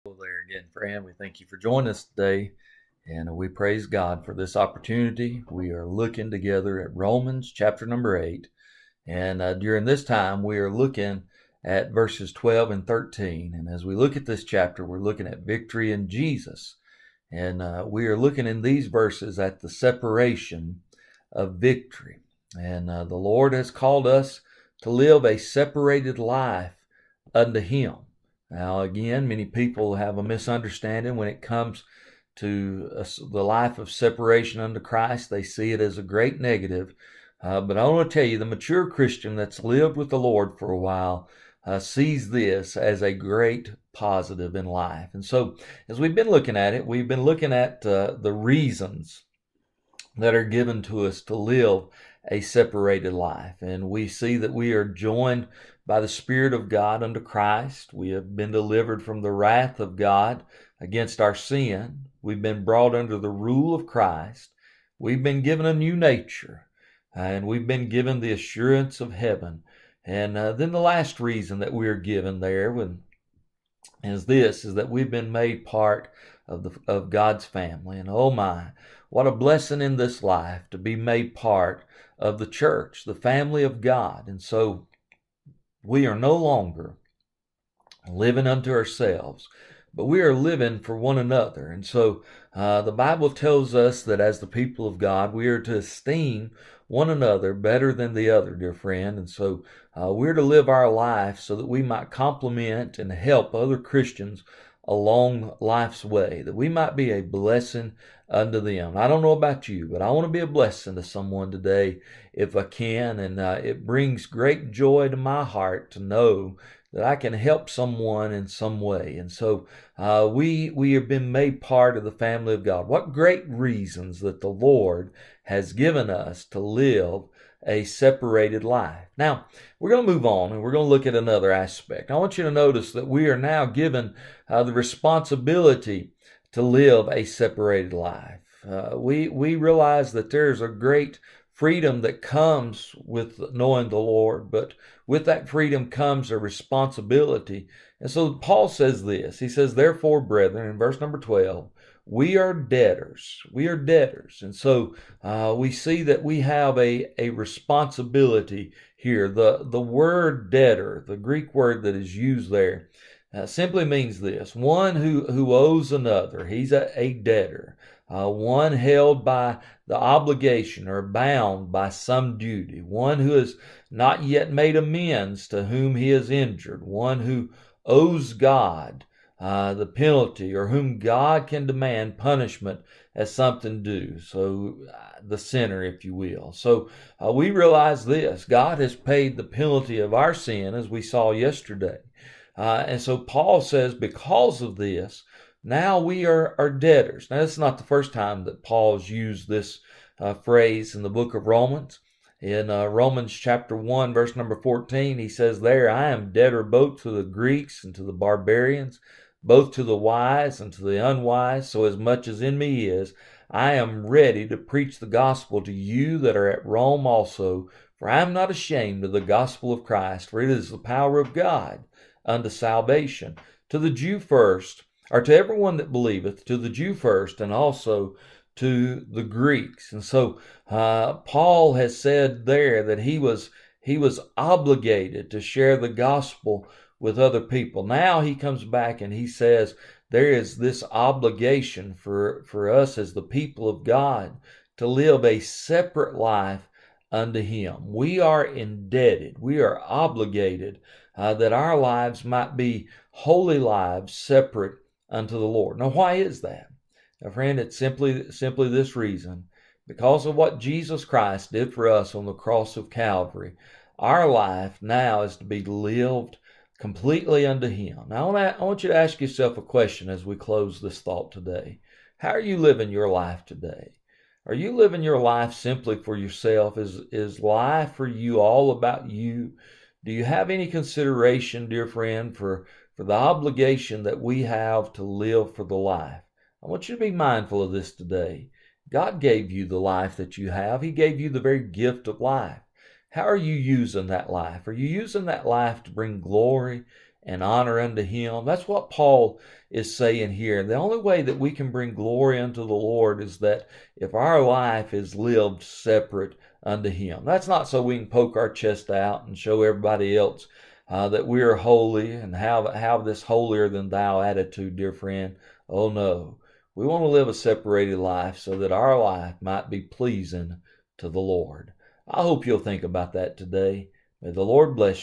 Hello there again, friend. We thank you for joining us today, and we praise God for this opportunity. We are looking together at Romans chapter number 8, and during this time, we are looking at verses 12 and 13. And as we look at this chapter, we're looking at victory in Jesus, and we are looking in these verses at the separation of victory. And the Lord has called us to live a separated life unto Him. Now, again, many people have a misunderstanding when it comes to the life of separation unto Christ. They see it as a great negative. But I want to tell you, the mature Christian that's lived with the Lord for a while sees this as a great positive in life. And so, as we've been looking at it, we've been looking at the reasons that are given to us to live a separated life. And we see that we are joined by the Spirit of God unto Christ. We have been delivered from the wrath of God against our sin. We've been brought under the rule of Christ. We've been given a new nature, and we've been given the assurance of heaven. And then the last reason that we are given there is that we've been made part of God's family. And oh my, what a blessing in this life to be made part of the church, the family of God. And so we are no longer living unto ourselves, but we are living for one another. And so the Bible tells us that as the people of God, we are to esteem one another better than the other, dear friend. And so we're to live our life so that we might complement and help other Christians along life's way, that we might be a blessing unto them. I don't know about you, but I want to be a blessing to someone today if I can, and it brings great joy to my heart to know that I can help someone in some way. And so we have been made part of the family of God. What great reasons that the Lord has given us to live a separated life. Now, we're going to move on and we're going to look at another aspect. I want you to notice that we are now given the responsibility to live a separated life. We realize that there's a great freedom that comes with knowing the Lord, but with that freedom comes a responsibility. And so Paul says this. He says, therefore, brethren, in verse number 12, we are debtors. We are debtors. And so we see that we have a responsibility here. The word debtor, the Greek word that is used there, simply means this: one who owes another. He's a debtor. One held by the obligation or bound by some duty. One who has not yet made amends to whom he has injured. One who owes God the penalty, or whom God can demand punishment as something due. So the sinner, if you will. So we realize this: God has paid the penalty of our sin, as we saw yesterday. And so Paul says, because of this, now we are debtors. Now, this is not the first time that Paul's used this phrase in the book of Romans. In Romans chapter 1, verse number 14, he says there, I am debtor both to the Greeks and to the barbarians, both to the wise and to the unwise. So as much as in me is, I am ready to preach the gospel to you that are at Rome also. For I am not ashamed of the gospel of Christ, for it is the power of God unto salvation, to the Jew first, or to everyone that believeth, to the Jew first, and also to the Greeks. And so Paul has said there that he was obligated to share the gospel with other people. Now he comes back and he says there is this obligation for us as the people of God to live a separate life unto him. We are indebted. We are obligated that our lives might be holy lives separate unto the Lord. Now, why is that? Now, friend, it's simply this reason. Because of what Jesus Christ did for us on the cross of Calvary, our life now is to be lived completely unto him. Now, I want you to ask yourself a question as we close this thought today. How are you living your life today? Are you living your life simply for yourself? Is life for you all about you? Do you have any consideration, dear friend, for the obligation that we have to live for the life? I want you to be mindful of this today. God gave you the life that you have. He gave you the very gift of life. How are you using that life? Are you using that life to bring glory and honor unto him. That's what Paul is saying here. The only way that we can bring glory unto the Lord is that if our life is lived separate unto him. That's not so we can poke our chest out and show everybody else that we are holy and have this holier than thou attitude, dear friend. Oh no. We want to live a separated life so that our life might be pleasing to the Lord. I hope you'll think about that today. May the Lord bless you.